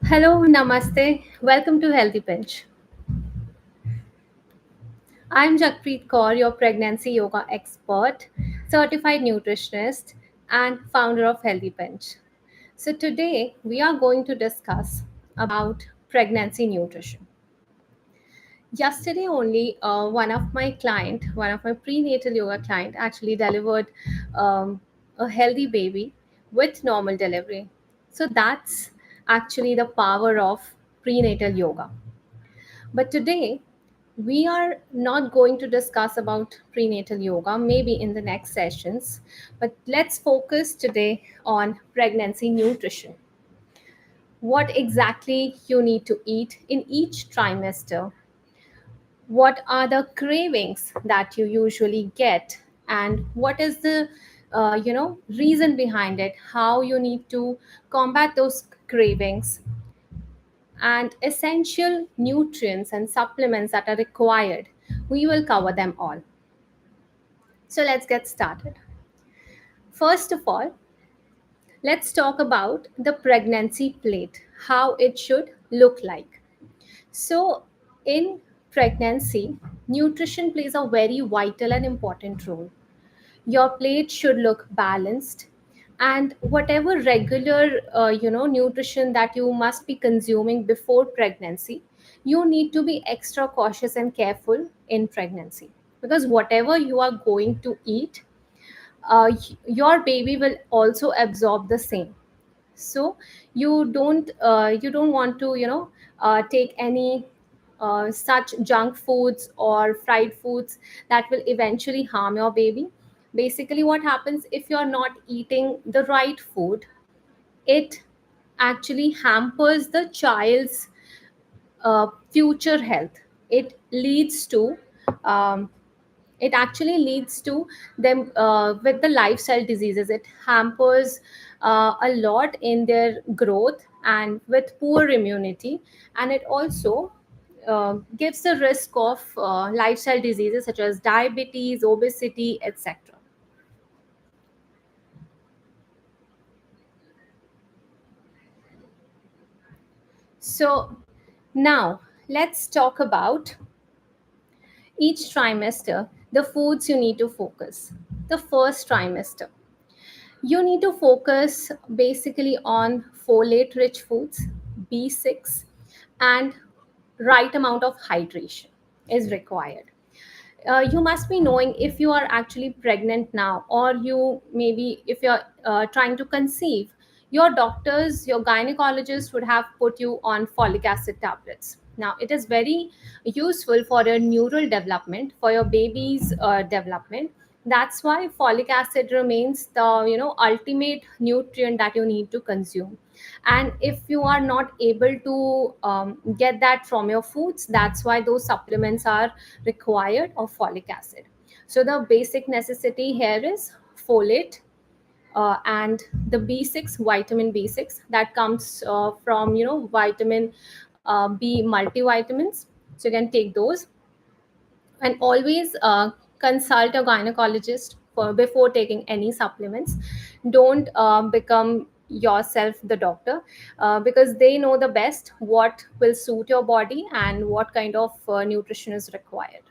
Hello, namaste. Welcome to Healthy Pinch. I'm Jakpreet Kaur, your pregnancy yoga expert, certified nutritionist, and founder of Healthy Pinch. So today we are going to discuss about pregnancy nutrition. Yesterday only, one of my prenatal yoga client, actually delivered a healthy baby with normal delivery. So that's actually the power of prenatal yoga. But today, we are not going to discuss about prenatal yoga, maybe in the next sessions, but let's focus today on pregnancy nutrition. What exactly you need to eat in each trimester? What are the cravings that you usually get? And what is the reason behind it? How you need to combat those cravings and essential nutrients and supplements that are required. We will cover them all. So let's get started. First of all, let's talk about the pregnancy plate, how it should look like. So, in pregnancy, nutrition plays a very vital and important role. Your plate should look balanced, and whatever regular nutrition that you must be consuming before pregnancy, you need to be extra cautious and careful in pregnancy, because whatever you are going to eat, your baby will also absorb the same. So you don't want to take any such junk foods or fried foods that will eventually harm your baby. Basically, what happens if you're not eating the right food, it actually hampers the child's future health. It leads to um, it actually leads to them with the lifestyle diseases. It hampers a lot in their growth and with poor immunity, and it also gives the risk of lifestyle diseases such as diabetes, obesity, etc. So now let's talk about each trimester, the foods you need to focus. The first trimester, you need to focus basically on folate rich foods, B6, and right amount of hydration is required. You must be knowing if you are actually pregnant now, or you maybe if you're trying to conceive, your doctors, your gynecologist would have put you on folic acid tablets. Now it is very useful for your neural development, for your baby's development. That's why folic acid remains the ultimate nutrient that you need to consume. And if you are not able to get that from your foods, that's why those supplements are required of folic acid. So the basic necessity here is folate, and the B6, vitamin B6 that comes from vitamin B multivitamins. So you can take those, and always consult a gynecologist for before taking any supplements. Don't become yourself the doctor, because they know the best what will suit your body and what kind of nutrition is required.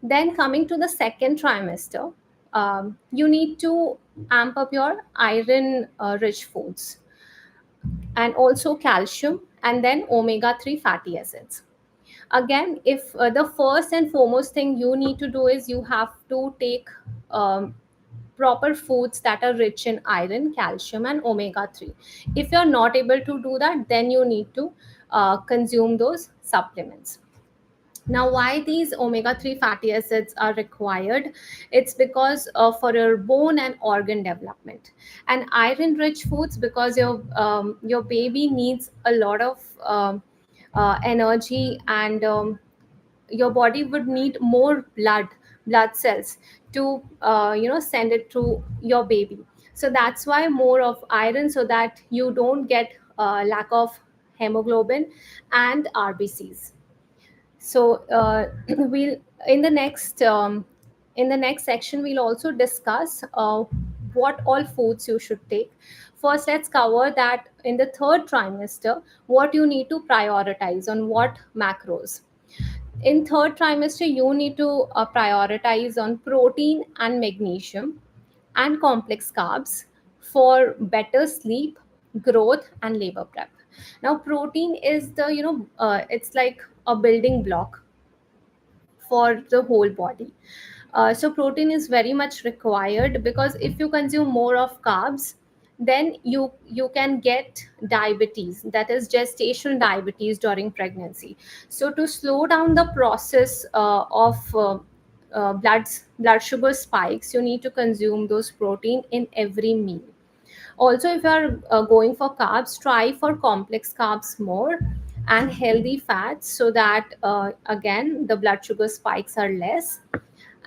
Then coming to the second trimester, you need to amp up your iron rich foods, and also calcium, and then omega 3 fatty acids. Again, if the first and foremost thing you need to do is you have to take proper foods that are rich in iron, calcium, and omega 3. If you're not able to do that, then you need to consume those supplements. Now, why these omega 3 fatty acids are required? It's because for your bone and organ development. And iron rich foods, because your baby needs a lot of energy, and your body would need more blood cells to send it to your baby. So that's why more of iron, so that you don't get lack of hemoglobin and RBCs. So we'll in the next section we'll also discuss what all foods you should take. First, let's cover that in the third trimester, what you need to prioritize on what macros. In third trimester, you need to prioritize on protein and magnesium and complex carbs for better sleep, growth, and labor prep. Now, protein is the, it's like a building block for the whole body. So protein is very much required, because if you consume more of carbs, then you can get diabetes, that is gestational diabetes during pregnancy. So to slow down the process of blood sugar spikes, you need to consume those protein in every meal. Also, if you are going for carbs, try for complex carbs more and healthy fats, so that again the blood sugar spikes are less.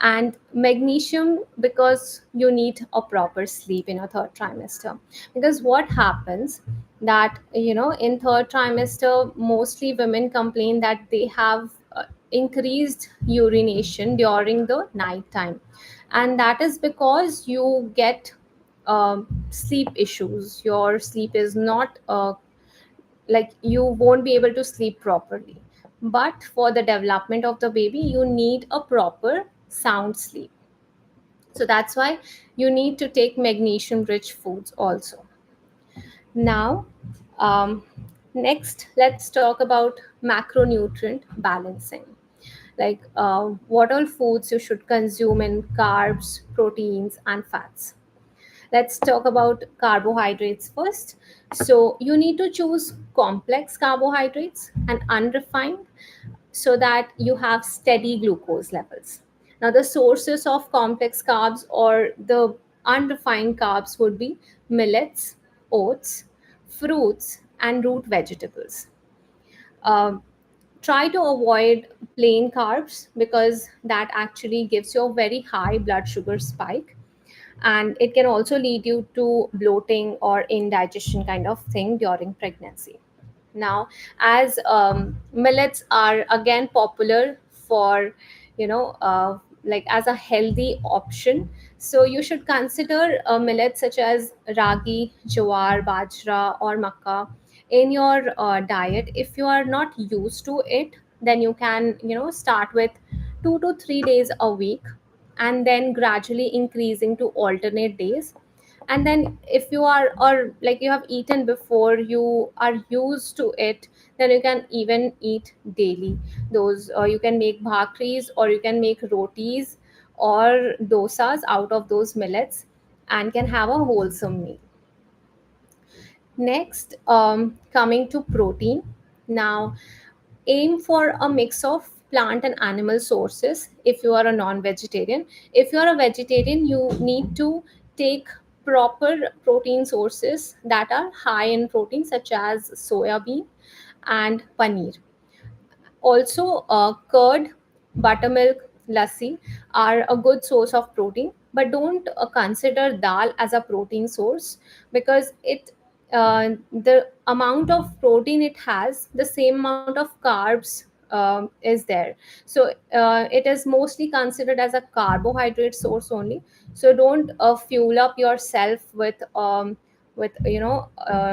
And magnesium, because you need a proper sleep in a third trimester. Because what happens, that in third trimester, mostly women complain that they have increased urination during the night time, and that is because you get sleep issues. Your sleep is not like, you won't be able to sleep properly. But for the development of the baby, you need a proper sound sleep. So that's why you need to take magnesium rich foods also. Now, um, next, let's talk about macronutrient balancing. Like what all foods you should consume in carbs, proteins, and fats. Let's talk about carbohydrates first. So you need to choose complex carbohydrates and unrefined, so that you have steady glucose levels. Now, the sources of complex carbs or the unrefined carbs would be millets, oats, fruits, and root vegetables. Um, Try to avoid plain carbs, because that actually gives you a very high blood sugar spike, and it can also lead you to bloating or indigestion kind of thing during pregnancy. Now, as millets are again popular for, like as a healthy option, so you should consider millets such as ragi, jawar, bajra, or makkah in your diet. If you are not used to it, then you can start with 2 to 3 days a week, and then gradually increasing to alternate days. And then if you are, or like you have eaten before, you are used to it, then you can even eat daily those. You can make bhakris, or you can make rotis or dosas out of those millets, and can have a wholesome meal. Next, coming to protein. Now, aim for a mix of plant and animal sources if you are a non-vegetarian. If you are a vegetarian, you need to take proper protein sources that are high in protein, such as soya bean and paneer. Also, curd, buttermilk, lassi are a good source of protein, but don't consider dal as a protein source, because the amount of protein it has, the same amount of carbs is there. So it is mostly considered as a carbohydrate source only. So don't fuel up yourself with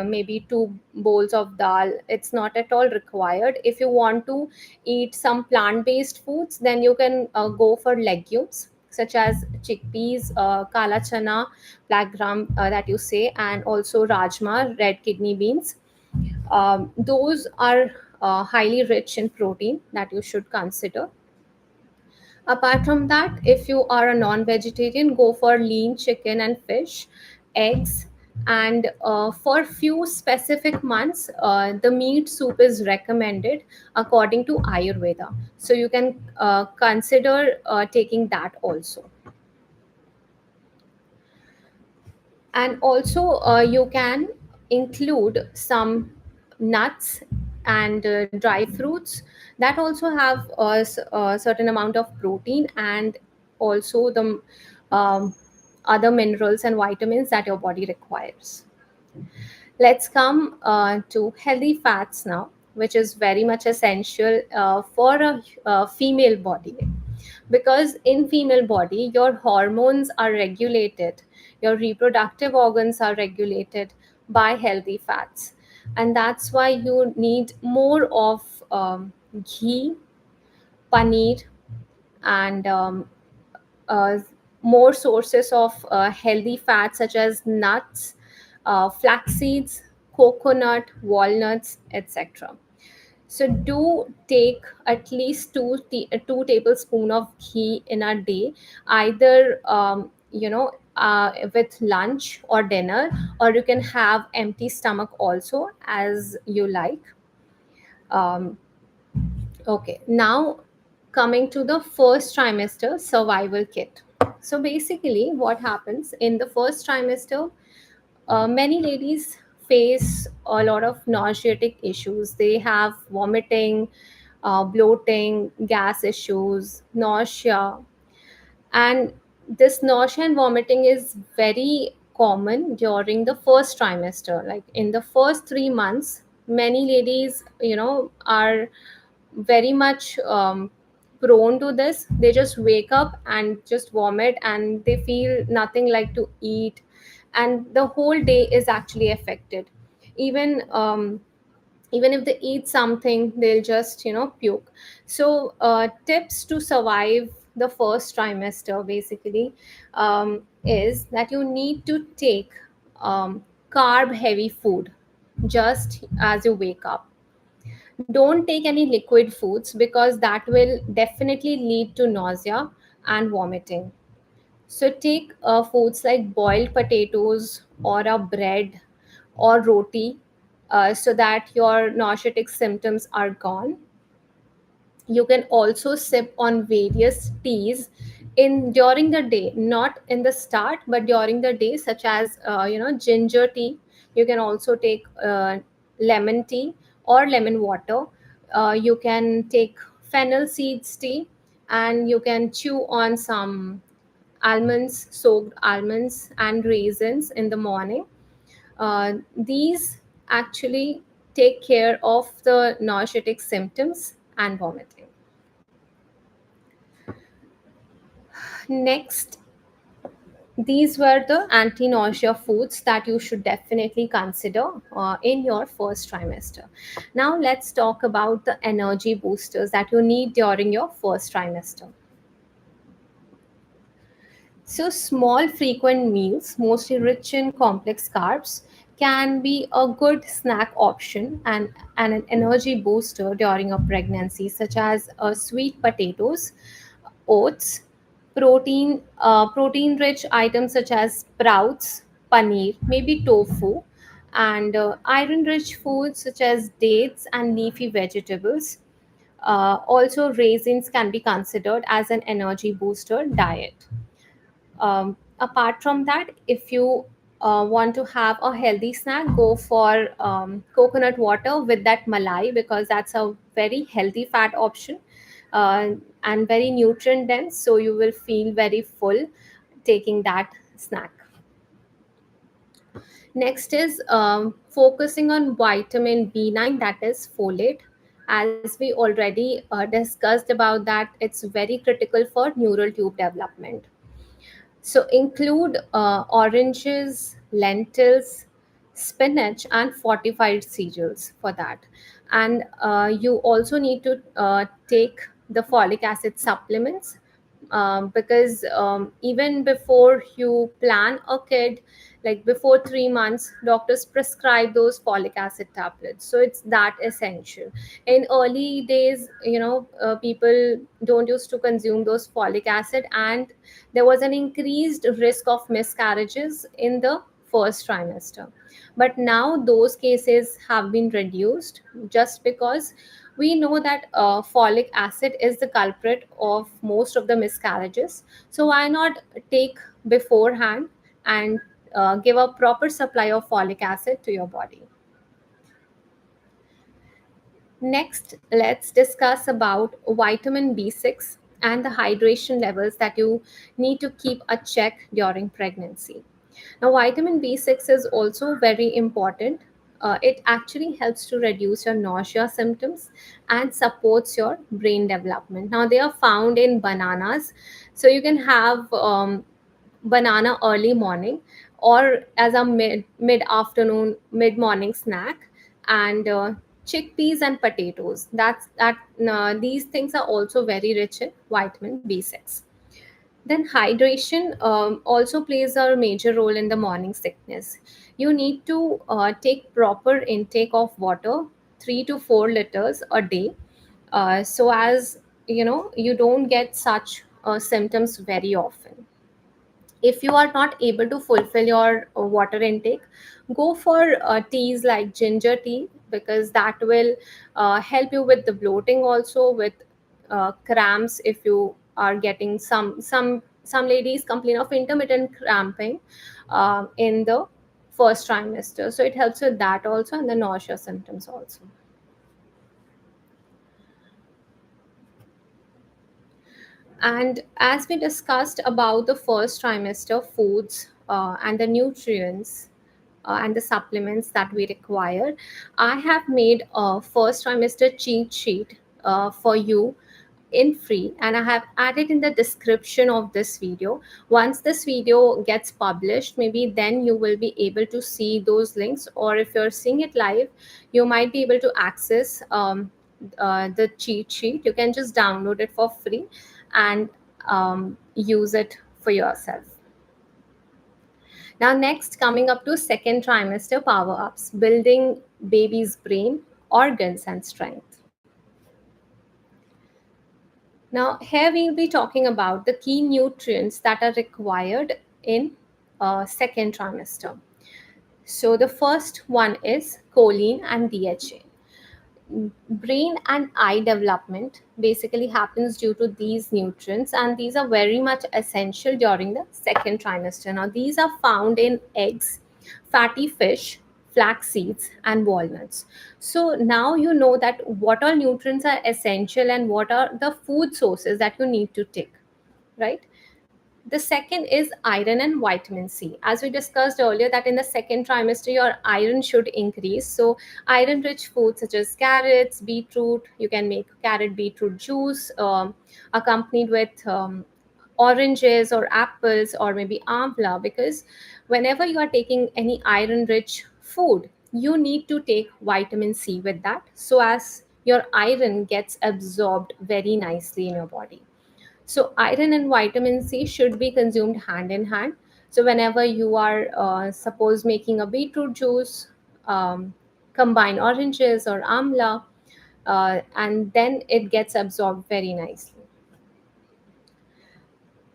maybe two bowls of dal. It's not at all required. If you want to eat some plant based foods, then you can go for legumes such as chickpeas, kala chana, black gram that you say, and also rajma, red kidney beans. Those are highly rich in protein that you should consider. Apart from that, if you are a non vegetarian, go for lean chicken and fish, eggs. And for few specific months, the meat soup is recommended according to Ayurveda. So you can consider taking that also. And also, you can include some nuts and dry fruits that also have a certain amount of protein, and also the um, other minerals and vitamins that your body requires. Let's come to healthy fats now, which is very much essential for a female body. because in female body your hormones are regulated, your reproductive organs are regulated by healthy fats, and that's why you need more of ghee, paneer, and uh, more sources of healthy fats such as nuts, flax seeds, coconut, walnuts, etc. So do take at least two tablespoon of ghee in a day, either with lunch or dinner, or you can have empty stomach also as you like. Um, okay, now coming to the first trimester survival kit. So basically, what happens in the first trimester? Many ladies face a lot of nauseatic issues. They have vomiting, bloating, gas issues, nausea, and this nausea and vomiting is very common during the first trimester. Like in the first 3 months, many ladies, are very much prone to this. They just wake up and just vomit, and they feel nothing like to eat, and the whole day is actually affected. Even um, even if they eat something, they'll just puke. So tips to survive the first trimester basically is that you need to take carb heavy food just as you wake up. Don't take any liquid foods because that will definitely lead to nausea and vomiting. So take foods like boiled potatoes or a bread or roti, so that your nauseatic symptoms are gone. You can also sip on various teas in during the day, not in the start but during the day, such as ginger tea. You can also take lemon tea or lemon water. You can take fennel seeds tea, and you can chew on some almonds, soaked almonds and raisins in the morning. These actually take care of the nauseatic symptoms and vomiting. Next, these were the anti nausea foods that you should definitely consider in your first trimester. Now, let's talk about the energy boosters that you need during your first trimester. So, small frequent meals, mostly rich in complex carbs, can be a good snack option and an energy booster during a pregnancy, such as sweet potatoes, oats, protein rich items such as sprouts, paneer, maybe tofu, and iron rich foods such as dates and leafy vegetables. Also, raisins can be considered as an energy booster diet. Apart from that, if you want to have a healthy snack, go for coconut water with that malai, because that's a very healthy fat option, uh, and very nutrient dense, so you will feel very full taking that snack. Next is focusing on vitamin B9, that is folate. As we already discussed about that, it's very critical for neural tube development. So include oranges, lentils, spinach, and fortified cereals for that. And you also need to take the folic acid supplements, because even before you plan a kid, like before 3 months, doctors prescribe those folic acid tablets. So it's that essential. In early days, people don't used to consume those folic acid, and there was an increased risk of miscarriages in the first trimester. But now those cases have been reduced, just because we know that folic acid is the culprit of most of the miscarriages. So why not take beforehand and give a proper supply of folic acid to your body. Next, let's discuss about vitamin B6 and the hydration levels that you need to keep a check during pregnancy. Now, vitamin B6 is also very important It actually helps to reduce your nausea symptoms and supports your brain development. Now, they are found in bananas, so you can have banana early morning or as a mid afternoon, mid morning snack, and chickpeas and potatoes. These things are also very rich in vitamin B6. Then hydration also plays a major role in the morning sickness. You need to take proper intake of water, 3 to 4 liters a day, so as you don't get such symptoms very often. If you are not able to fulfill your water intake, go for teas like ginger tea, because that will help you with the bloating, also with cramps. If you are getting some ladies complain of intermittent cramping in the first trimester, so it helps with that also, and the nausea symptoms also. And as we discussed about the first trimester foods and the nutrients and the supplements that we require, I have made a first trimester cheat sheet for you in free, and I have added in the description of this video. Once this video gets published, maybe then you will be able to see those links, or if you're seeing it live, you might be able to access the cheat sheet. You can just download it for free and use it for yourself. Now, next, coming up to second trimester power ups, building baby's brain, organs, and strength. Now, here we'll be talking about the key nutrients that are required in second trimester. So, the first one is choline and DHA. Brain and eye development basically happens due to these nutrients, and these are very much essential during the second trimester. Now, these are found in eggs, fatty fish, flax seeds, and walnuts. So now you know that what all nutrients are essential and what are the food sources that you need to take, right? The second is iron and vitamin C. As we discussed earlier, that in the second trimester, your iron should increase. So, iron rich foods such as carrots, beetroot, you can make carrot beetroot juice accompanied with oranges or apples or maybe amla, because whenever you are taking any iron rich food, you need to take vitamin C with that, so as your iron gets absorbed very nicely in your body. So, iron and vitamin C should be consumed hand in hand. So, whenever you are, suppose, making a beetroot juice, combine oranges or amla, and then it gets absorbed very nicely.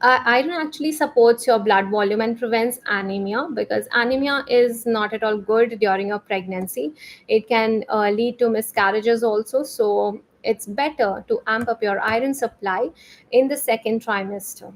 Iron actually supports your blood volume and prevents anemia, because anemia is not at all good during your pregnancy. It can lead to miscarriages also. So, it's better to amp up your iron supply in the second trimester.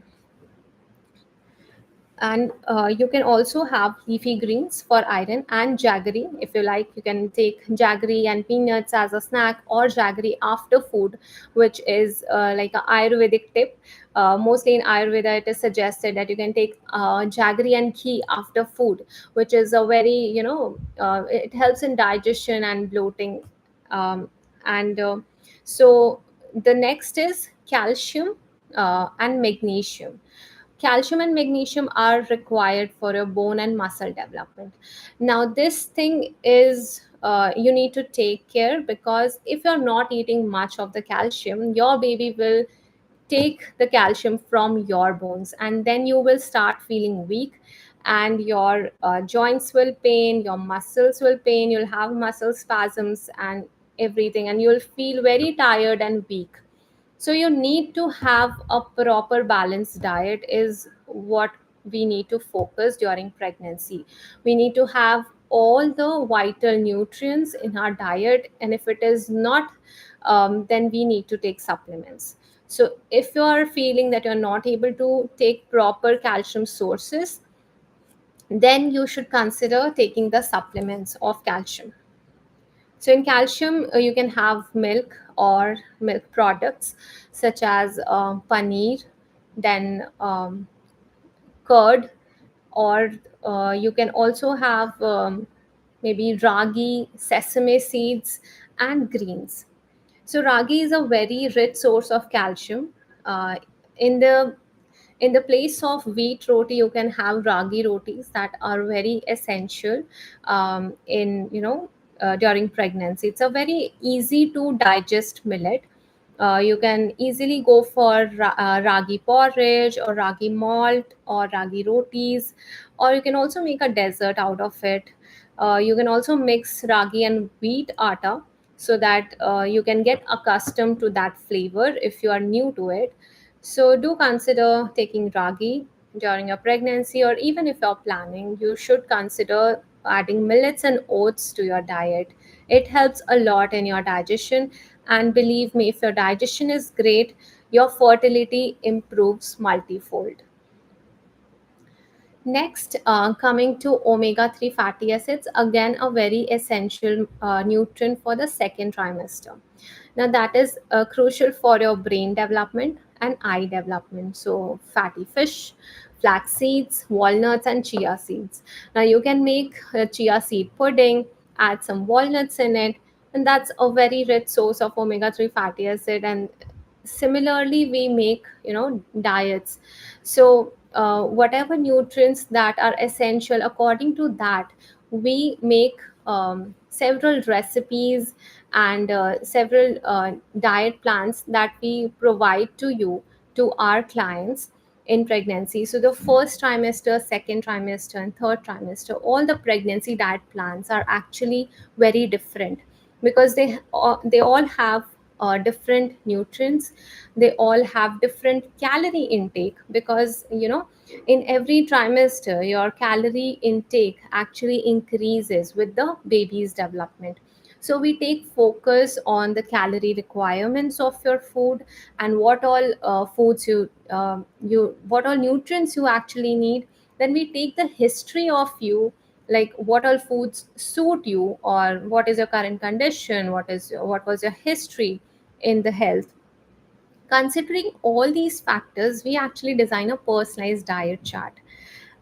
And you can also have leafy greens for iron, and jaggery. If you like, you can take jaggery and peanuts as a snack, or jaggery after food, which is like a ayurvedic tip. Mostly in ayurveda it is suggested that you can take jaggery and ghee after food, which is a very, it helps in digestion and bloating. And So the next is calcium and magnesium. Calcium and magnesium are required for your bone and muscle development. Now, this thing is, you need to take care, because if you're not eating much of the calcium, your baby will take the calcium from your bones, and then you will start feeling weak, and your joints will pain, your muscles will pain, you'll have muscle spasms and everything, and you'll feel very tired and weak. So you need to have a proper balanced diet is what we need to focus during pregnancy. We need to have all the vital nutrients in our diet, and if it is not, then we need to take supplements. So if you are feeling that you're not able to take proper calcium sources, then you should consider taking the supplements of calcium. So in calcium, you can have milk or milk products such as paneer, then curd, or you can also have maybe ragi, sesame seeds, and greens. So ragi is a very rich source of calcium. Uh, in the in the place of wheat roti, you can have ragi rotis that are very essential in during pregnancy. It's a very easy to digest millet. You can easily go for ragi porridge or ragi malt or ragi rotis, or you can also make a dessert out of it. You can also mix ragi and wheat atta so that you can get accustomed to that flavor if you are new to it. So, do consider taking ragi during your pregnancy, or even if you're planning, you should consider adding millets and oats to your diet. It helps a lot in your digestion, and believe me, if your digestion is great, your fertility improves multifold. Next, coming to omega 3 fatty acids, again, a very essential nutrient for the second trimester. Now, that is crucial for your brain development and eye development. So, fatty fish, flax seeds, walnuts, and chia seeds. Now, you can make chia seed pudding, add some walnuts in it, and that's a very rich source of omega 3 fatty acid. And similarly, we make diets. So whatever nutrients that are essential, according to that we make several recipes and several diet plans that we provide to you, to our clients in pregnancy. So the first trimester, second trimester, and third trimester, all the pregnancy diet plans are actually very different, because they all have different nutrients. They all have different calorie intake, because in every trimester your calorie intake actually increases with the baby's development. So we take focus on the calorie requirements of your food, and what all foods you what all nutrients you actually need. Then we take the history of you, like what all foods suit you, or what is your current condition, what was your history in the health. Considering all these factors, we actually design a personalized diet chart.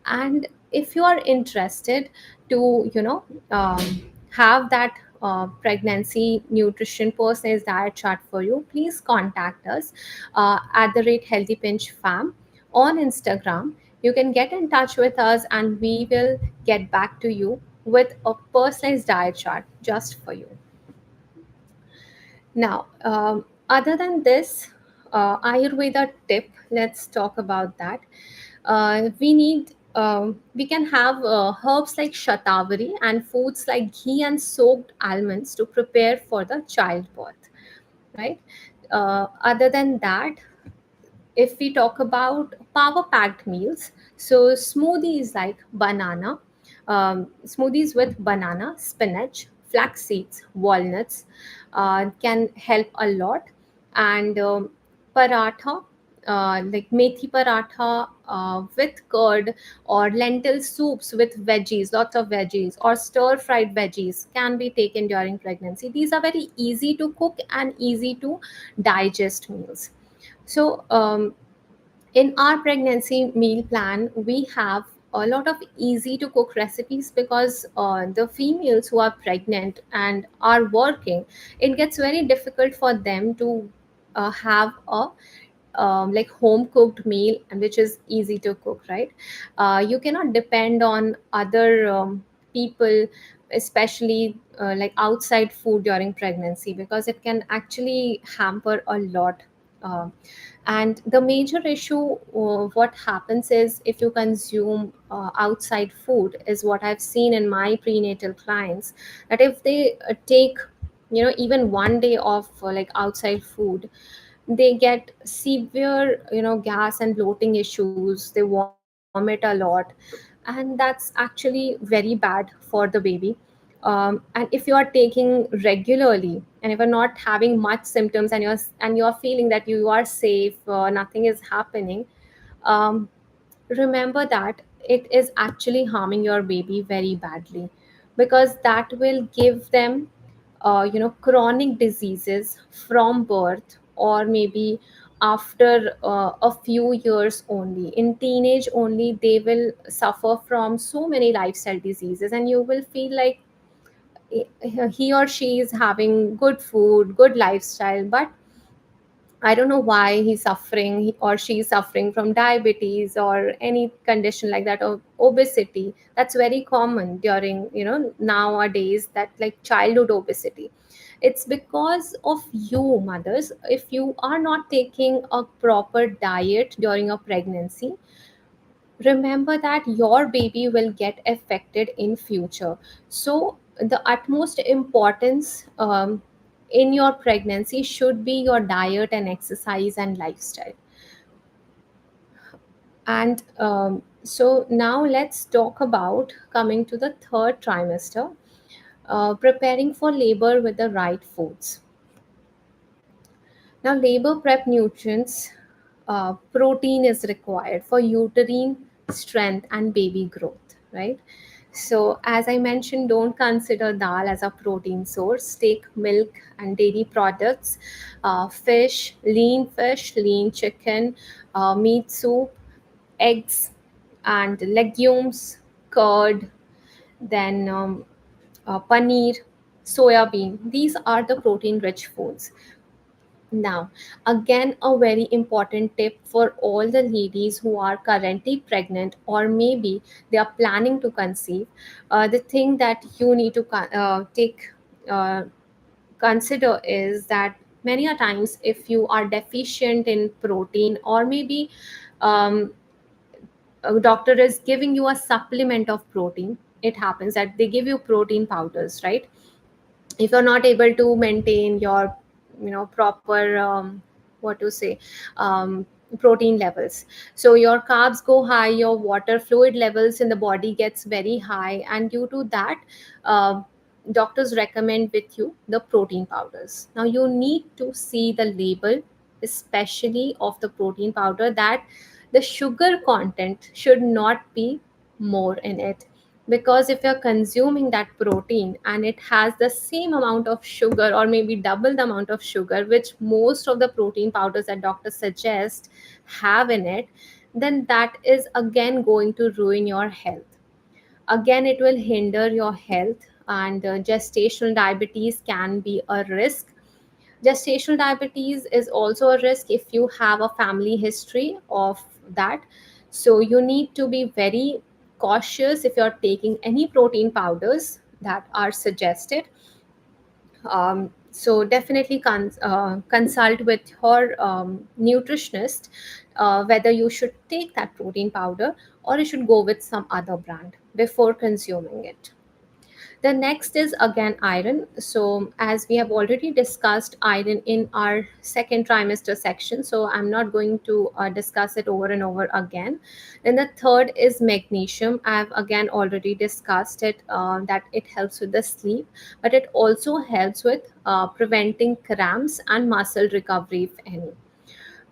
And if you are interested to have that pregnancy nutrition personalized diet chart for you, please contact us at the rate healthypinch fam on Instagram. You can get in touch with us, and we will get back to you with a personalized diet chart just for you. Now, other than this, Ayurveda tip, let's talk about that. We can have herbs like shatavari and foods like ghee and soaked almonds to prepare for the childbirth, right? Other than that, if we talk about power packed meals, so smoothies like smoothies with banana, spinach, flax seeds, walnuts can help a lot. And paratha, like methi paratha with curd, or lentil soups with veggies, lots of veggies, or stir fried veggies can be taken during pregnancy. These are very easy to cook and easy to digest meals. So, in our pregnancy meal plan, we have a lot of easy to cook recipes, because the females who are pregnant and are working, it gets very difficult for them to have a like home cooked meal, and which is easy to cook, right? You cannot depend on other people, especially like outside food during pregnancy, because it can actually hamper a lot. uh, and the major issue, what happens is, if you consume outside food, is what I've seen in my prenatal clients, that if they take even one day of like outside food, they get severe gas and bloating issues. They vomit a lot, and that's actually very bad for the baby. And if you are taking regularly, and if you're not having much symptoms, and you're feeling that you are safe, nothing is happening, um, remember that it is actually harming your baby very badly, because that will give them chronic diseases from birth, or maybe after a few years only. In teenage only, they will suffer from so many lifestyle diseases, and you will feel like he or she is having good food, good lifestyle, but I don't know why he's suffering, or she's suffering from diabetes or any condition like that, or obesity. That's very common during, nowadays, that like childhood obesity. It's because of you, mothers. If you are not taking a proper diet during your pregnancy, remember that your baby will get affected in future. So the utmost importance in your pregnancy should be your diet and exercise and lifestyle. And so now let's talk about coming to the third trimester, preparing for labor with the right foods. Now, labor prep nutrients, protein is required for uterine strength and baby growth, right? So, as I mentioned, don't consider dal as a protein source. Take milk and dairy products, fish, lean chicken, meat soup, eggs, and legumes, curd, then paneer, soya bean. These are the protein rich foods. Now, again, a very important tip for all the ladies who are currently pregnant, or maybe they are planning to conceive. The thing that you need to take uh, consider is that many a times, if you are deficient in protein, or maybe um, a doctor is giving you a supplement of protein, it happens that they give you protein powders, right? If you're not able to maintain your proper what to say um, protein levels, so your carbs go high, your water fluid levels in the body gets very high, and due to that, uh, doctors recommend with you the protein powders. Now you need to see the label, especially of the protein powder, that the sugar content should not be more in it. Because if you're consuming that protein and it has the same amount of sugar, or maybe double the amount of sugar which most of the protein powders that doctors suggest have in it, then that is again going to ruin your health. Again, it will hinder your health, and gestational diabetes can be a risk. Gestational diabetes is also a risk if you have a family history of that. So you need to be very cautious if you're taking any protein powders that are suggested. So definitely consult with your nutritionist, whether you should take that protein powder or you should go with some other brand before consuming it. The next is again iron. So, as we have already discussed iron in our second trimester section, so I'm not going to discuss it over and over again. Then the third is magnesium. I've again already discussed it, that it helps with the sleep, but it also helps with preventing cramps and muscle recovery, if any.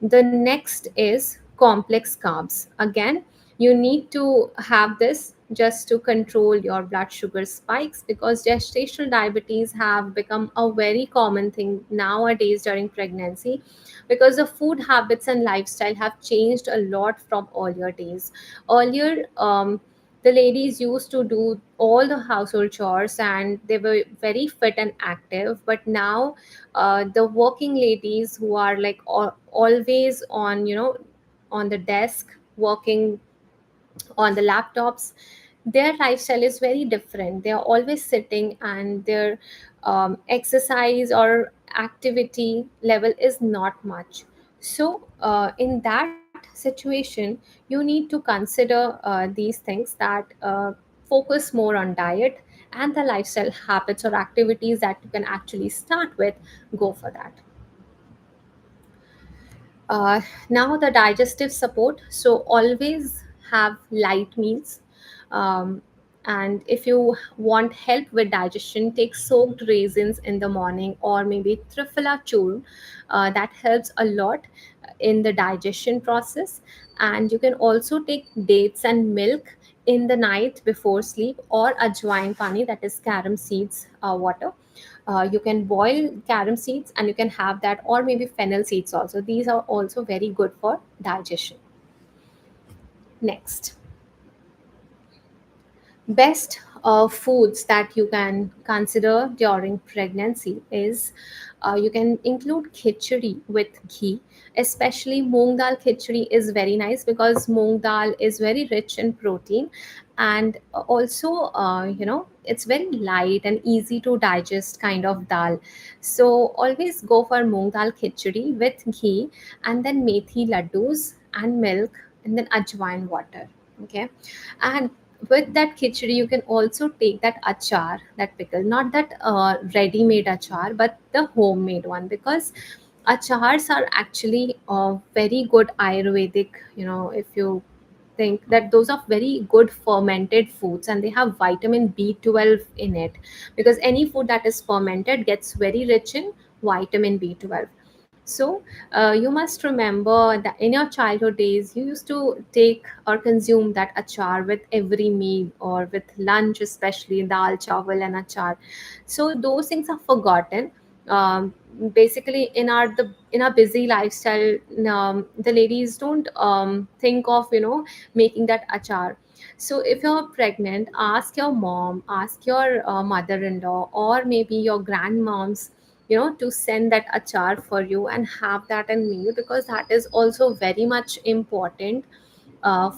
The next is complex carbs. Again, you need to have this just to control your blood sugar spikes, because gestational diabetes have become a very common thing nowadays during pregnancy, because the food habits and lifestyle have changed a lot from earlier days. Earlier, the ladies used to do all the household chores and they were very fit and active, but now the working ladies who are like always on, on the desk working on the laptops, their lifestyle is very different. They are always sitting, and their exercise or activity level is not much. So in that situation, you need to consider these things, that focus more on diet and the lifestyle habits or activities that you can actually start with. Go for that. Now the digestive support. So always have light meals. Um, and if you want help with digestion, take soaked raisins in the morning, or maybe trifala churn. That helps a lot in the digestion process. And you can also take dates and milk in the night before sleep, or ajwain pani, that is carom seeds water. You can boil carom seeds and you can have that, or maybe fennel seeds also. These are also very good for digestion. Next, best foods that you can consider during pregnancy is you can include khichdi with ghee, especially moong dal khichdi is very nice because moong dal is very rich in protein, and also it's very light and easy to digest kind of dal. So always go for moong dal khichdi with ghee, and then methi laddus and milk, and then ajwain water. Okay. And with that khichdi you can also take that achar, that pickle, not that ready made achar but the homemade one, because achars are actually very good ayurvedic, if you think that those are very good fermented foods and they have vitamin B12 in it, because any food that is fermented gets very rich in vitamin B12. So you must remember that in your childhood days, you used to take or consume that achar with every meal or with lunch, especially dal, chawal, and achar. So those things are forgotten. Basically, in our busy lifestyle, the ladies don't think of making that achar. So if you're pregnant, ask your mom, ask your mother-in-law, or maybe your grandmoms, to send that achar for you and have that in meal, because that is also very much important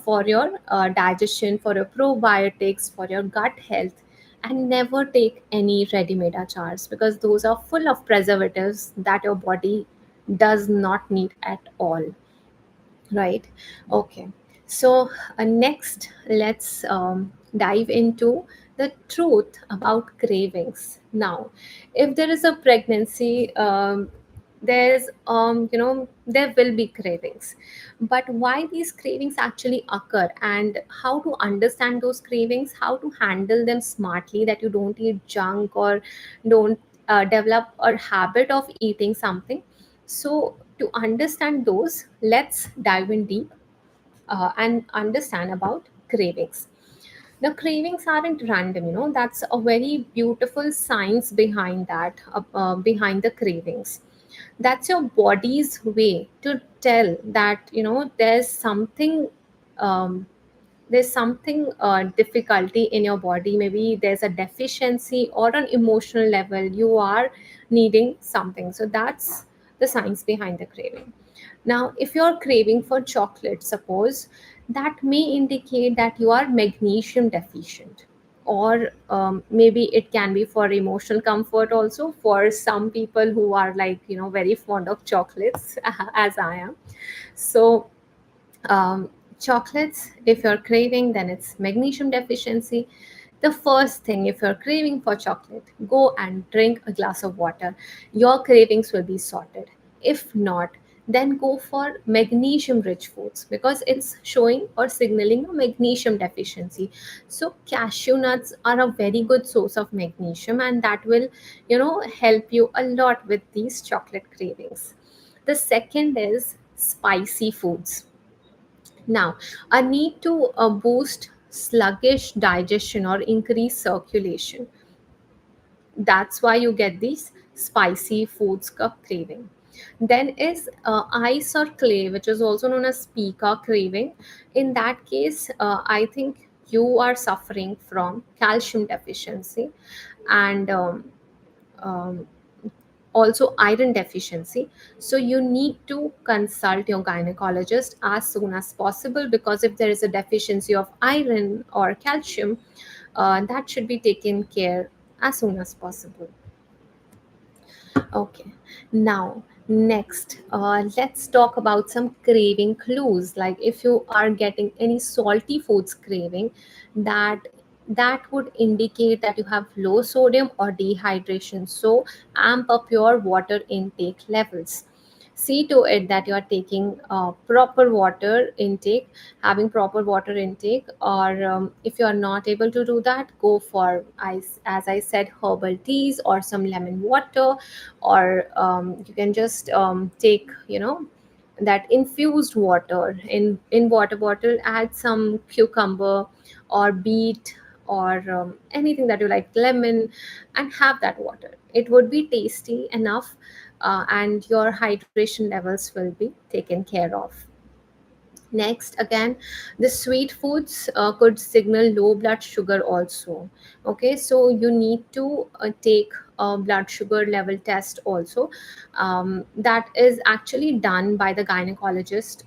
for your digestion, for your probiotics, for your gut health. And never take any ready-made achars, because those are full of preservatives that your body does not need at all. Right. Okay. So, next, let's dive into the truth about cravings. Now, if there is a pregnancy, there will be cravings. But why these cravings actually occur, and how to understand those cravings, how to handle them smartly, that you don't eat junk or don't develop a habit of eating something. So, to understand those, let's dive in deep and understand about cravings. The cravings aren't random, that's a very beautiful science behind that, behind the cravings. That's your body's way to tell that, um, there's something difficulty in your body. Maybe there's a deficiency or an emotional level you are needing something. So that's the science behind the craving. Now if you're craving for chocolate, suppose, that may indicate that you are magnesium deficient, or maybe it can be for emotional comfort also, for some people who are like very fond of chocolates as I am. So chocolates, if you're craving, then it's magnesium deficiency. The first thing, if you're craving for chocolate, go and drink a glass of water. Your cravings will be sorted. If not, then go for magnesium rich foods, because it's showing or signaling a magnesium deficiency. So cashew nuts are a very good source of magnesium, and that will help you a lot with these chocolate cravings. The second is spicy foods. Now, a need to boost sluggish digestion or increase circulation. That's why you get these spicy foods craving. Then is ice or clay, which is also known as pica craving. In that case, I think you are suffering from calcium deficiency, and um, also iron deficiency. So you need to consult your gynecologist as soon as possible, because if there is a deficiency of iron or calcium, that should be taken care as soon as possible. Okay. Now, next, let's talk about some craving clues. Like if you are getting any salty foods craving, that that would indicate that you have low sodium or dehydration. So amp up your water intake levels. See to it that you are taking proper water intake, having proper water intake, or if you are not able to do that, go for, as I said, herbal teas or some lemon water, or you can just take that infused water in water bottle, add some cucumber or beet or anything that you like, lemon, and have that water. It would be tasty enough, and your hydration levels will be taken care of. Next, again, the sweet foods could signal low blood sugar also. Okay, so you need to take a blood sugar level test also. That is actually done by the gynecologist,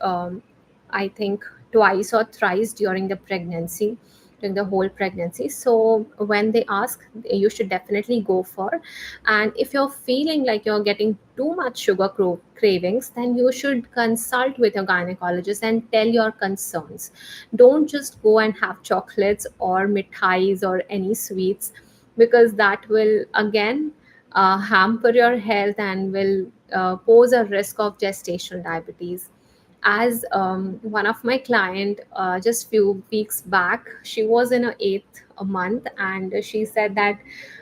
I think twice or thrice during the pregnancy, during the whole pregnancy. So when they ask, you should definitely go for. And if you're feeling like you're getting too much sugar cravings, then you should consult with your gynecologist and tell your concerns. Don't just go and have chocolates or mithais or any sweets, because that will again hamper your health and will pose a risk of gestational diabetes. As one of my client, just few weeks back, she was in her eighth month, and she said that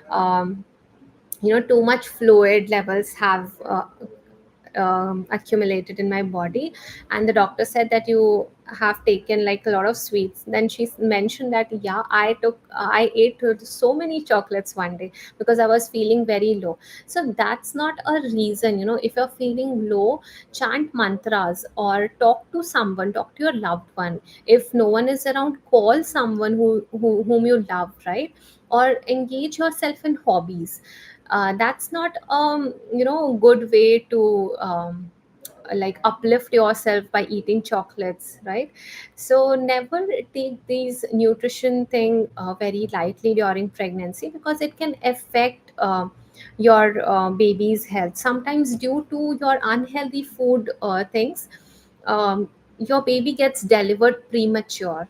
um, too much fluid levels have accumulated in my body, and the doctor said that you have taken like a lot of sweets. Then she mentioned that, yeah, I ate so many chocolates one day because I was feeling very low. So that's not a reason. If you're feeling low, chant mantras or talk to someone, talk to your loved one. If no one is around, call someone whom you love, right? Or engage yourself in hobbies. That's not good way to like uplift yourself by eating chocolates, right? So never take these nutrition thing very lightly during pregnancy, because it can affect your baby's health. Sometimes due to your unhealthy food things, your baby gets delivered premature,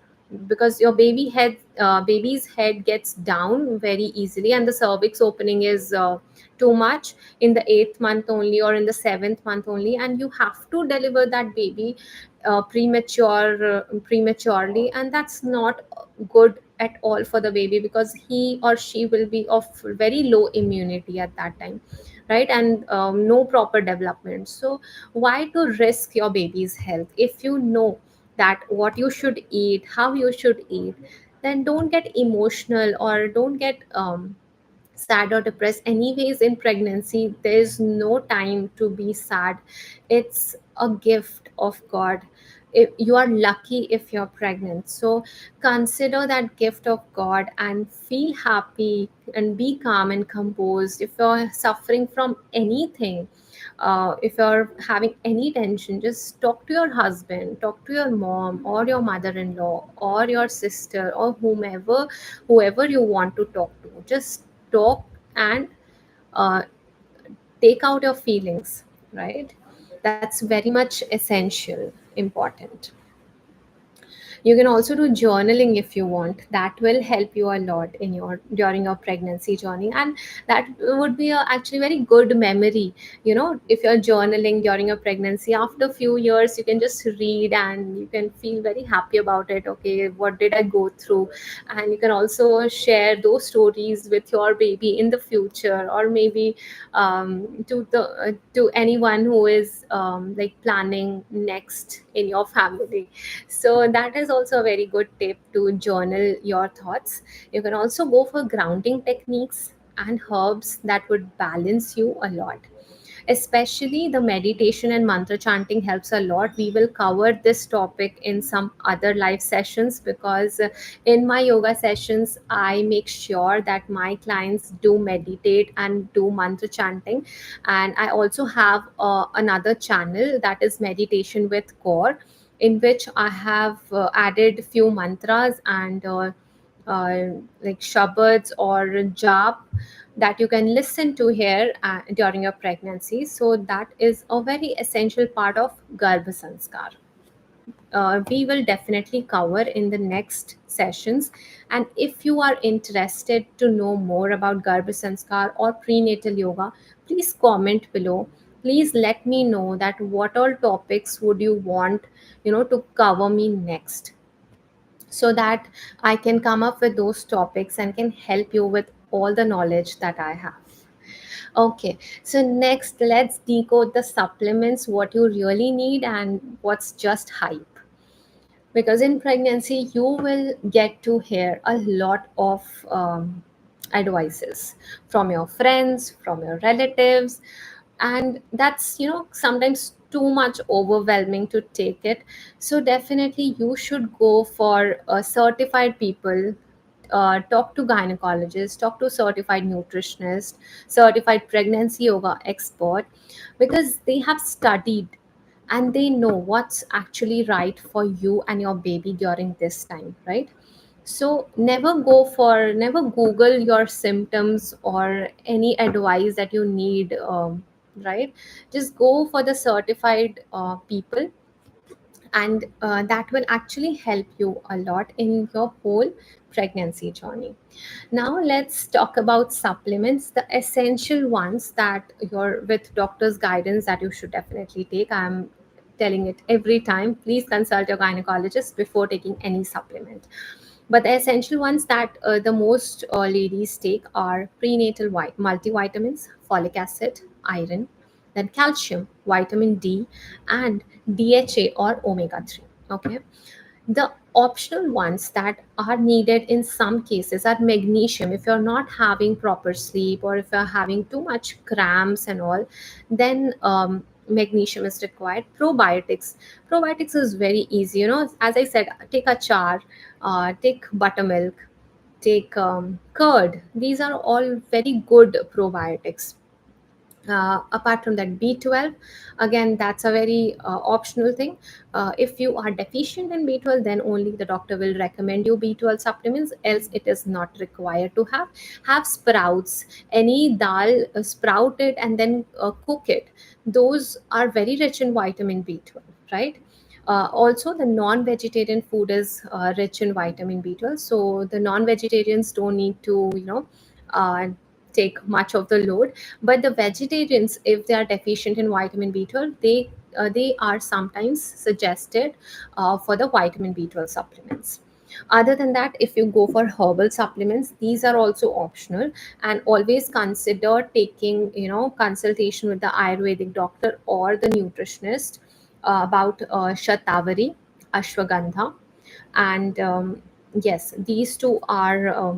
because your baby's head gets down very easily, and the cervix opening is too much in the eighth month only or in the seventh month only, and you have to deliver that baby prematurely, and that's not good at all for the baby, because he or she will be of very low immunity at that time, right? And no proper development. So why to risk your baby's health? If you know that what you should eat, how you should eat, then don't get emotional or don't get sad or depressed. Anyways, in pregnancy there's no time to be sad. It's a gift of God. If you are lucky if you're pregnant, so consider that gift of God and feel happy and be calm and composed. If you're suffering from anything, if you're having any tension, just talk to your husband, talk to your mom or your mother-in-law or your sister or whoever you want to talk to. Just talk and uh, take out your feelings, right? That's very much essential, important. You can also do journaling if you want. That will help you a lot in your during your pregnancy journey, and that would be a actually very good memory. If you're journaling during your pregnancy, after a few years you can just read and you can feel very happy about it. Okay, what did I go through? And you can also share those stories with your baby in the future, or maybe to anyone who is like planning next in your family. So that is also a very good tip, to journal your thoughts. You can also go for grounding techniques and herbs that would balance you a lot. Especially the meditation and mantra chanting helps a lot. We will cover this topic in some other live sessions, because in my yoga sessions I make sure that my clients do meditate and do mantra chanting. And I also have another channel that is meditation with core, in which I have added few mantras and uh, like shabads or jap that you can listen to here during your pregnancy. So that is a very essential part of Garbha Sanskar. We will definitely cover in the next sessions. And if you are interested to know more about Garbha Sanskar or prenatal yoga, please comment below. Please let me know that what all topics would you want, to cover me next, so that I can come up with those topics and can help you with all the knowledge that I have. Okay, so next let's decode the supplements, what you really need and what's just hype. Because in pregnancy you will get to hear a lot of advices from your friends, from your relatives, and that's sometimes too much overwhelming to take it. So definitely you should go for certified people. Talk to gynecologists, talk to certified nutritionist, certified pregnancy yoga expert, because they have studied and they know what's actually right for you and your baby during this time, right? So never Google your symptoms or any advice that you need, right? Just go for the certified people, and that will actually help you a lot in your whole pregnancy journey. Now let's talk about supplements, the essential ones that you're with doctor's guidance that you should definitely take. I'm telling it every time. Please consult your gynecologist before taking any supplement. But the essential ones that the most ladies take are prenatal multivitamins, folic acid, iron, then calcium, vitamin D, and DHA or omega 3. Okay. The optional ones that are needed in some cases are magnesium. If you're not having proper sleep or if you're having too much cramps and all, then magnesium is required. Probiotics is very easy. As I said, take a char, take buttermilk, take curd. These are all very good probiotics. Apart from that, B12, again, that's a very optional thing. If you are deficient in B12, then only the doctor will recommend you B12 supplements, else it is not required to have sprouts. Any dal, sprout it and then cook it. Those are very rich in vitamin B12, right? Also, the non-vegetarian food is rich in vitamin B12, so the non-vegetarians don't need to, uh, take much of the load. But the vegetarians, if they are deficient in vitamin B12, they are sometimes suggested for the vitamin B12 supplements. Other than that, if you go for herbal supplements, these are also optional, and always consider taking, consultation with the Ayurvedic doctor or the nutritionist about shatavari, ashwagandha, and yes, these two are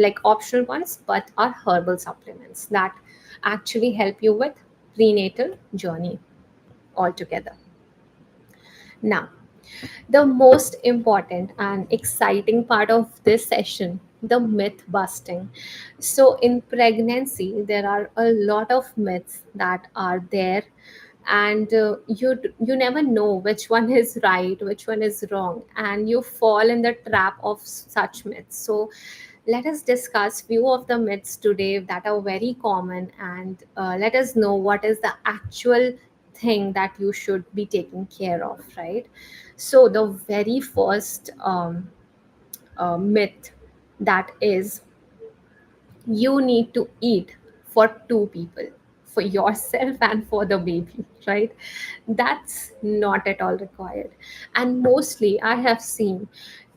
like optional ones, but are herbal supplements that actually help you with prenatal journey altogether. Now, the most important and exciting part of this session, the myth busting. So in pregnancy there are a lot of myths that are there, and you never know which one is right, which one is wrong, and you fall in the trap of such myths. So let us discuss few of the myths today that are very common, and let us know what is the actual thing that you should be taking care of, right? So the very first myth that is, you need to eat for two people, for yourself and for the baby, right? That's not at all required. And mostly I have seen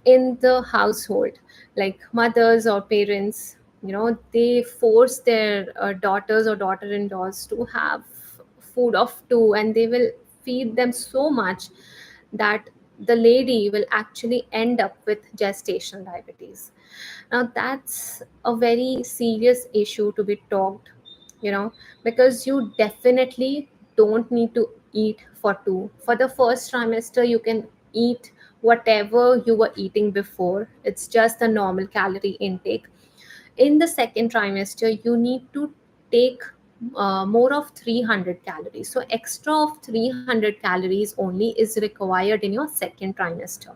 in the household, like mothers or parents, they force their daughters or daughter-in-laws to have food of two, and they will feed them so much that the lady will actually end up with gestational diabetes. Now that's a very serious issue to be talked, you know because you definitely don't need to eat for two. For the first trimester you can eat whatever you were eating before. It's just the normal calorie intake. In the second trimester you need to take more of 300 calories. So extra of 300 calories only is required in your second trimester.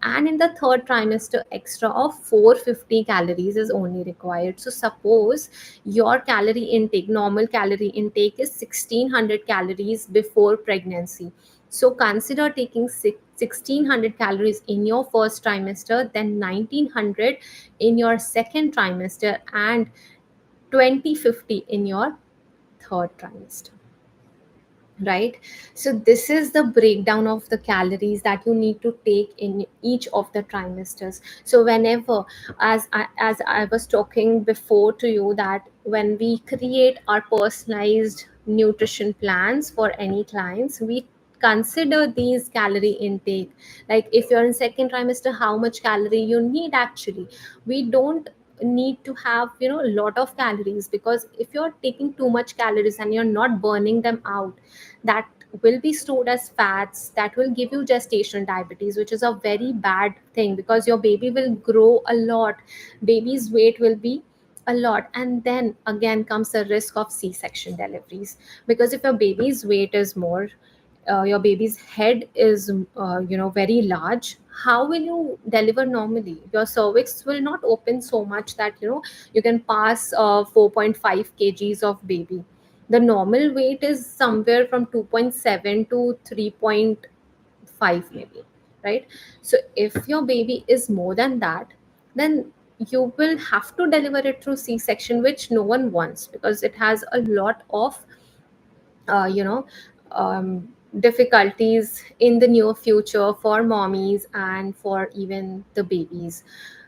And in the third trimester, extra of 450 calories is only required. So suppose your calorie intake, normal calorie intake, is 1600 calories before pregnancy. So consider taking 1600 calories in your first trimester, then 1900 in your second trimester, and 2050 in your third trimester, right? So this is the breakdown of the calories that you need to take in each of the trimesters. So whenever, as I was talking before to you, that when we create our personalized nutrition plans for any clients, we consider these calorie intake. Like if you're in second trimester, how much calorie you need actually. We don't need to have a lot of calories, because if you're taking too much calories and you're not burning them out, that will be stored as fats that will give you gestational diabetes, which is a very bad thing because your baby will grow a lot, baby's weight will be a lot, and then again comes the risk of c-section deliveries. Because if your baby's weight is more, your baby's head is very large, how will you deliver normally? Your cervix will not open so much that you can pass 4.5 kgs of baby. The normal weight is somewhere from 2.7 to 3.5 maybe, right? So if your baby is more than that, then you will have to deliver it through c-section, which no one wants because it has a lot of uh, you know difficulties in the near future for mommies and for even the babies.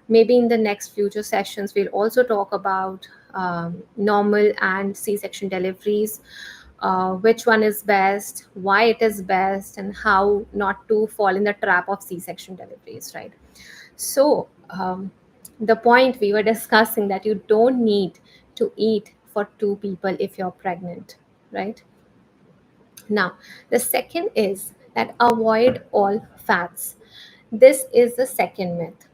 Maybe in the next future sessions we'll also talk about normal and c-section deliveries, which one is best, why it is best, and how not to fall in the trap of c-section deliveries, right? So the point we were discussing, that you don't need to eat for two people if you're pregnant, right? Now, the second is that avoid all fats. This is the second myth.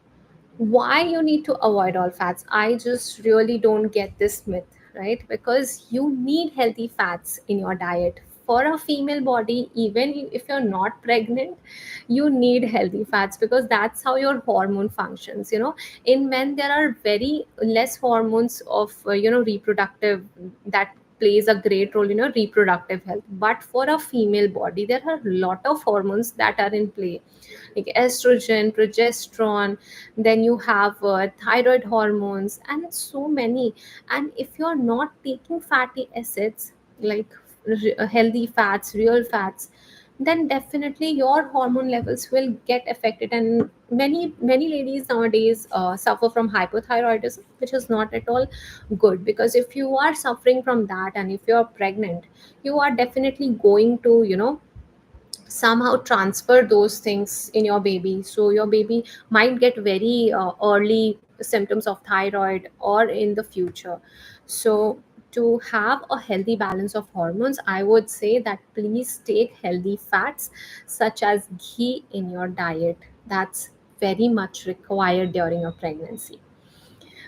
Why you need to avoid all fats? I just really don't get this myth, right? Because you need healthy fats in your diet. For a female body, even if you're not pregnant, you need healthy fats because that's how your hormone functions. In men there are very less hormones of reproductive, that plays a great role in your reproductive health. But for a female body, there are a lot of hormones that are in play, like estrogen, progesterone, then you have thyroid hormones, and so many. And if you're not taking fatty acids, like healthy fats, real fats, then definitely your hormone levels will get affected. And many ladies nowadays suffer from hypothyroidism, which is not at all good. Because if you are suffering from that and if you're pregnant, you are definitely going to somehow transfer those things in your baby. So your baby might get very early symptoms of thyroid or in the future. So to have a healthy balance of hormones, I would say that please take healthy fats such as ghee in your diet. That's very much required during a pregnancy.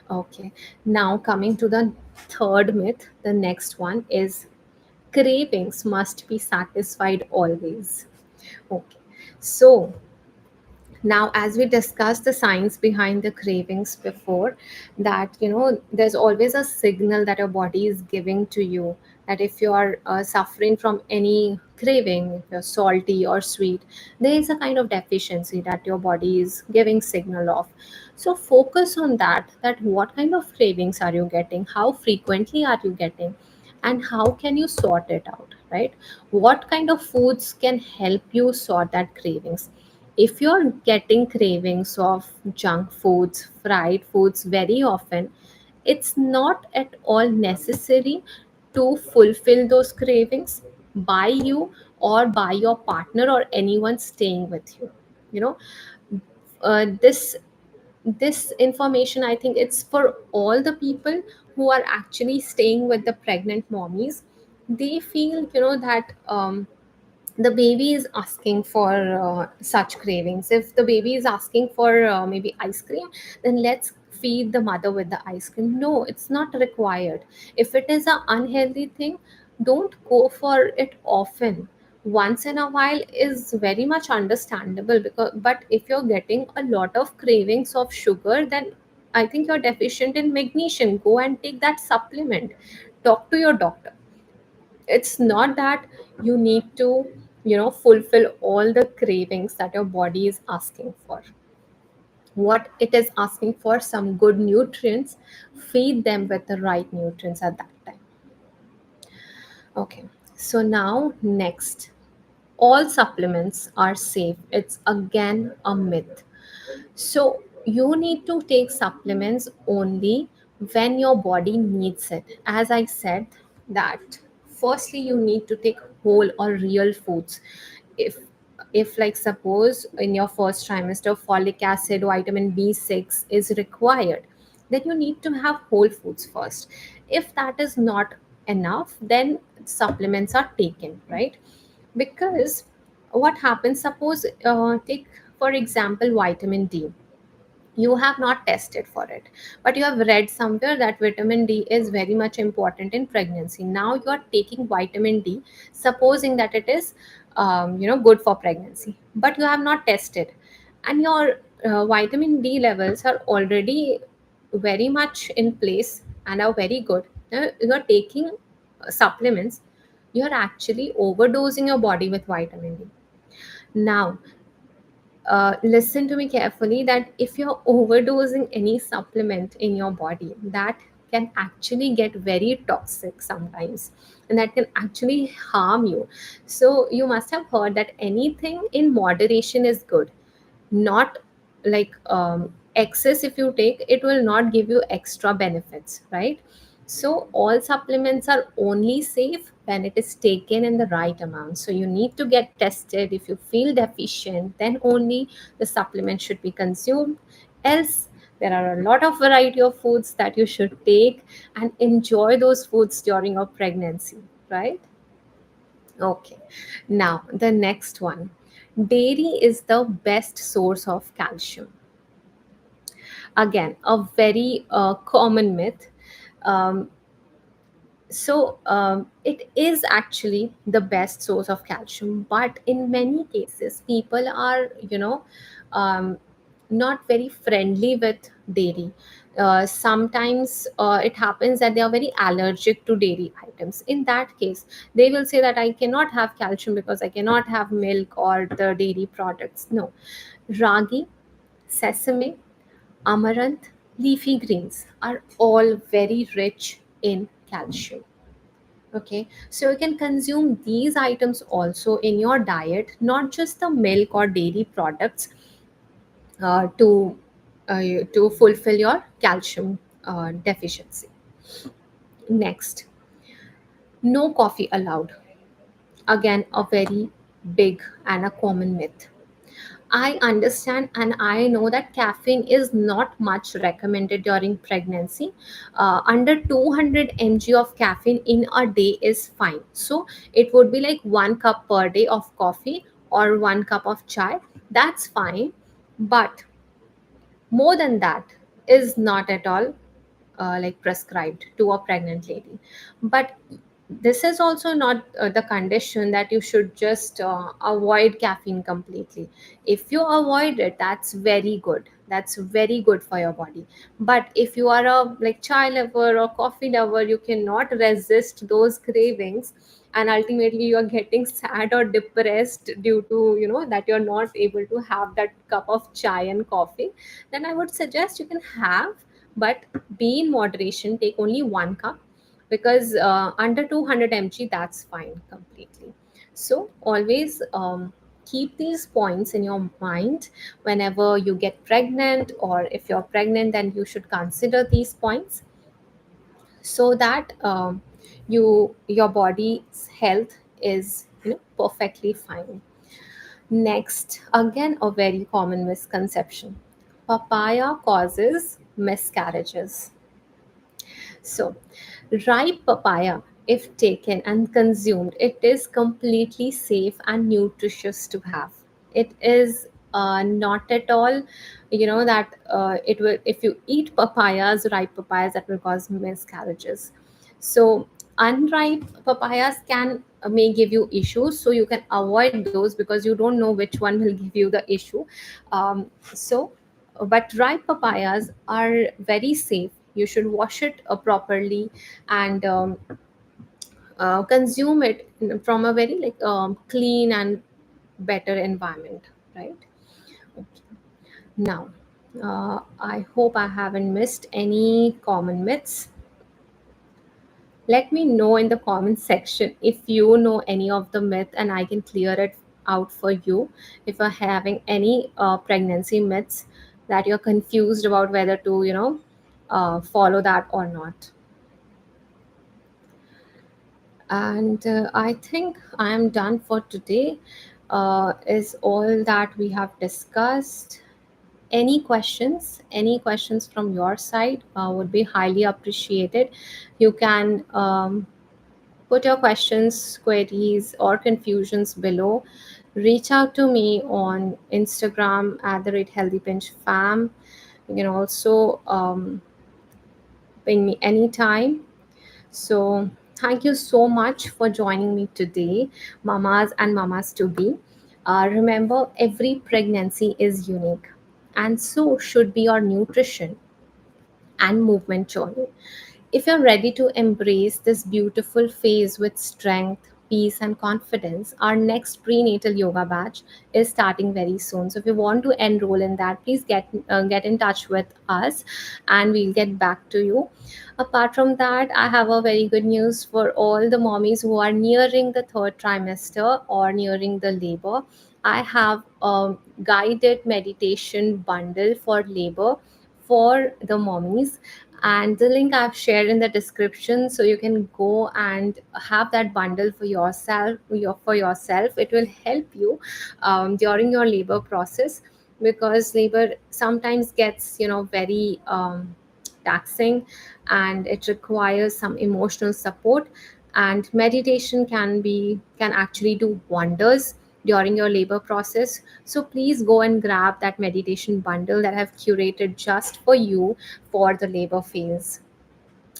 Okay, now coming to the third myth, the next one is cravings must be satisfied always. Okay. So now, as we discussed the science behind the cravings before, that there's always a signal that your body is giving to you, that if you are suffering from any craving, if you're salty or sweet, there is a kind of deficiency that your body is giving signal of. So focus on that, that what kind of cravings are you getting, how frequently are you getting, and how can you sort it out, right? What kind of foods can help you sort that cravings? If you're getting cravings of junk foods, fried foods very often, it's not at all necessary to fulfill those cravings by you or by your partner or anyone staying with you. You know, this information, I think it's for all the people who are actually staying with the pregnant mommies. They feel that the baby is asking for such cravings. If the baby is asking for maybe ice cream, then let's feed the mother with the ice cream. No, it's not required. If it is an unhealthy thing, don't go for it often. Once in a while is very much understandable, because but if you're getting a lot of cravings of sugar, then I think you're deficient in magnesium. Go and take that supplement. Talk to your doctor. It's not that you need to fulfill all the cravings that your body is asking for. What it is asking for, some good nutrients, feed them with the right nutrients at that time. Okay, so now next, all supplements are safe. It's again a myth. So you need to take supplements only when your body needs it. As I said, that firstly you need to take whole or real foods. If like suppose in your first trimester folic acid, vitamin B6 is required, then you need to have whole foods first. If that is not enough, then supplements are taken, right? Because what happens, suppose take for example vitamin D. You have not tested for it, but you have read somewhere that vitamin D is very much important in pregnancy. Now you are taking vitamin D, supposing that it is good for pregnancy, but you have not tested, and your vitamin D levels are already very much in place and are very good. Now you are taking supplements, you are actually overdosing your body with vitamin D. Now listen to me carefully, that if you're overdosing any supplement in your body, that can actually get very toxic sometimes, and that can actually harm you. So you must have heard that anything in moderation is good, not like excess. If you take it, will not give you extra benefits, right? So all supplements are only safe when it is taken in the right amount. So you need to get tested. If you feel deficient, then only the supplement should be consumed. Else, there are a lot of variety of foods that you should take, and enjoy those foods during your pregnancy, right? Okay. Now, the next one. Dairy is the best source of calcium. Again, a very common myth. Um, it is actually the best source of calcium, but in many cases people are um, not very friendly with dairy. Sometimes it happens that they are very allergic to dairy items. In that case, they will say that I cannot have calcium because I cannot have milk or the dairy products. No, ragi, sesame, amaranth, leafy greens are all very rich in calcium. Okay, so you can consume these items also in your diet, not just the milk or dairy products, uh, to to fulfill your calcium deficiency. Next, no coffee allowed. Again, a very big and a common myth. I understand and I know that caffeine is not much recommended during pregnancy. Under 200 mg of caffeine in a day is fine. So it would be like 1 cup per day of coffee or 1 cup of chai. That's fine. But more than that is not at all like prescribed to a pregnant lady. But this is also not the condition that you should just avoid caffeine completely. If you avoid it, that's very good, that's very good for your body. But if you are a like chai lover or coffee lover, you cannot resist those cravings, and ultimately you are getting sad or depressed due to that you're not able to have that cup of chai and coffee, then I would suggest you can have, but be in moderation. Take only 1 cup, because under 200 mg, that's fine completely. So always keep these points in your mind whenever you get pregnant, or if you're pregnant, then you should consider these points, so that your body's health is perfectly fine. Next, again, a very common misconception: papaya causes miscarriages. So, ripe papaya, if taken and consumed, it is completely safe and nutritious to have. It is not at all, that it will, if you eat papayas, ripe papayas, that will cause miscarriages. So, unripe papayas can may give you issues, so you can avoid those because you don't know which one will give you the issue. So but ripe papayas are very safe. You should wash it properly, and consume it from a very like clean and better environment, right? Okay. Now, I hope I haven't missed any common myths. Let me know in the comment section if you know any of the myth, and I can clear it out for you. If you're having any pregnancy myths that you're confused about whether to, follow that or not. And I think I am done for today. Is all that we have discussed. Any questions from your side would be highly appreciated. You can Put your questions, queries, or confusions below. Reach out to me on Instagram at the rate healthypinchfam. You can also ping me anytime. So, thank you so much for joining me today, mamas and mamas to be. Remember, every pregnancy is unique, and so should be your nutrition and movement journey. If you're ready to embrace this beautiful phase with strength, peace, and confidence, our next prenatal yoga batch is starting very soon. So, if you want to enroll in that, please get in touch with us, and we'll get back to you. Apart from that, I have a very good news for all the mommies who are nearing the third trimester or nearing the labor. I have a guided meditation bundle for labor for the mommies, and the link I've shared in the description, so you can go and have that bundle for yourself. For yourself, it will help you during your labor process, because labor sometimes gets very taxing, and it requires some emotional support, and meditation can actually do wonders during your labor process. So please go and grab that meditation bundle that I've curated just for you for the labor phase.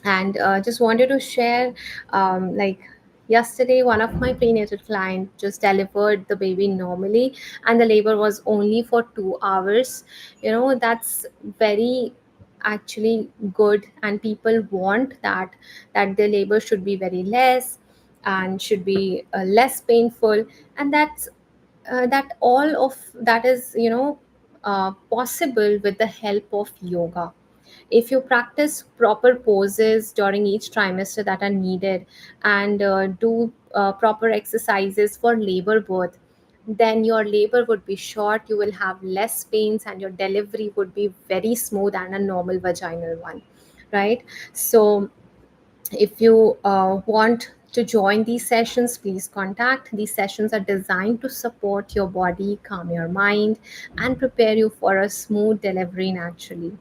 And just wanted to share, like, yesterday one of my prenatal client just delivered the baby normally, and the labor was only for 2 hours. That's very actually good, and people want that the labor should be very less and should be less painful. And that all of that is possible with the help of yoga. If you practice proper poses during each trimester that are needed, and do proper exercises for labor birth, then your labor would be short, you will have less pains, and your delivery would be very smooth and a normal vaginal one, right? So if you want to join these sessions, please contact. These sessions are designed to support your body, calm your mind, and prepare you for a smooth delivery naturally.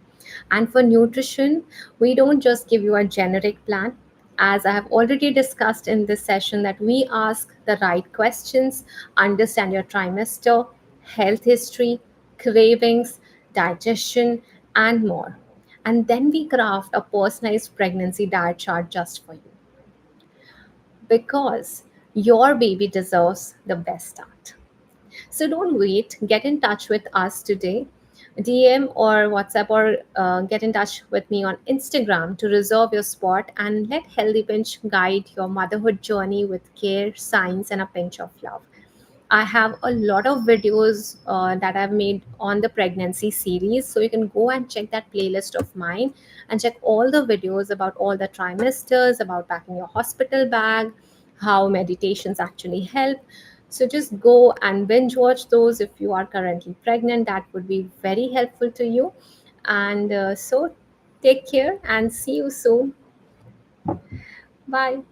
And for nutrition, we don't just give you a generic plan. As I have already discussed in this session, that we ask the right questions, understand your trimester, health history, cravings, digestion, and more. And then we craft a personalized pregnancy diet chart just for you, because your baby deserves the best start. So don't wait. Get in touch with us today. DM or WhatsApp, or get in touch with me on Instagram to reserve your spot, and let Healthy Pinch guide your motherhood journey with care, science, and a pinch of love. I have a lot of videos that I've made on the pregnancy series. So you can go and check that playlist of mine and check all the videos about all the trimesters, about packing your hospital bag, how meditations actually help. So just go and binge watch those if you are currently pregnant. That would be very helpful to you. And so take care and see you soon. Bye.